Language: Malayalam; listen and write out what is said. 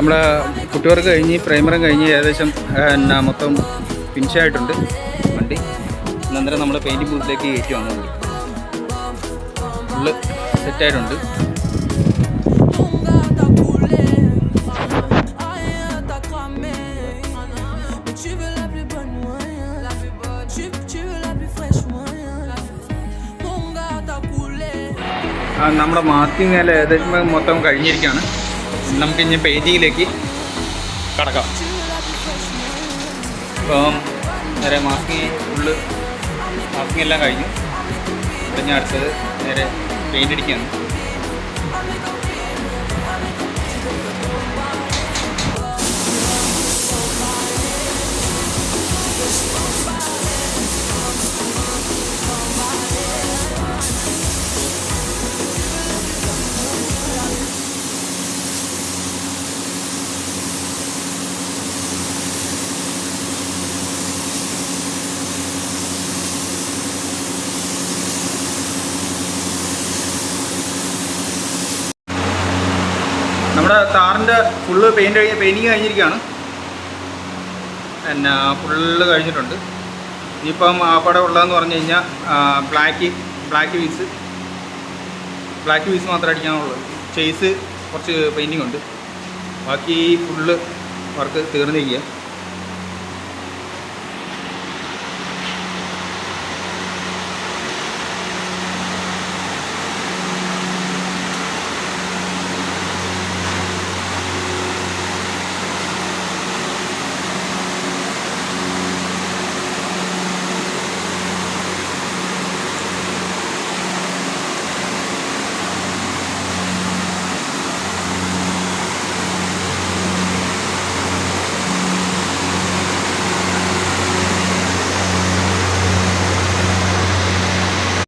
നമ്മുടെ കുട്ടിവർക്ക് കഴിഞ്ഞ് പ്രൈമറും കഴിഞ്ഞ് ഏകദേശം മൊത്തം ഫിനിഷായിട്ടുണ്ട് വണ്ടി. അനന്തരം നമ്മൾ പെയിൻറ്റിംഗ് ബൂത്തിലേക്ക് കയറ്റി വന്നു. വണ്ടി ഫുള്ള് സെറ്റായിട്ടുണ്ട്. നമ്മുടെ മാസ്കിങ് എല്ലാം ഏകദേശം മൊത്തം കഴിഞ്ഞിരിക്കുകയാണ്. നമുക്കിനി പെയിൻറ്റിങ്ങിലേക്ക് കടക്കാം. ഇപ്പം നേരെ മാസ്കിങ് എല്ലാം കഴിഞ്ഞു. പിന്നെ അടുത്തത് നേരെ പെയിൻ്റ് അടിക്കുകയാണ്. നമ്മുടെ താറിൻ്റെ ഫുള്ള് പെയിൻറ്റിങ് കഴിഞ്ഞിരിക്കുകയാണ്. പിന്നെ ഫുള്ള് കഴിഞ്ഞിട്ടുണ്ട്. ഇനിയിപ്പം ആപ്പാടെ ഉള്ളതെന്ന് പറഞ്ഞു കഴിഞ്ഞാൽ ബ്ലാക്ക് പീസ് മാത്രമേ അടിക്കാനുള്ളത്. ചേസ് കുറച്ച് പെയിൻറ്റിങ് ഉണ്ട്. ബാക്കി ഫുള്ള് വർക്ക് തീർന്നിരിക്കുക.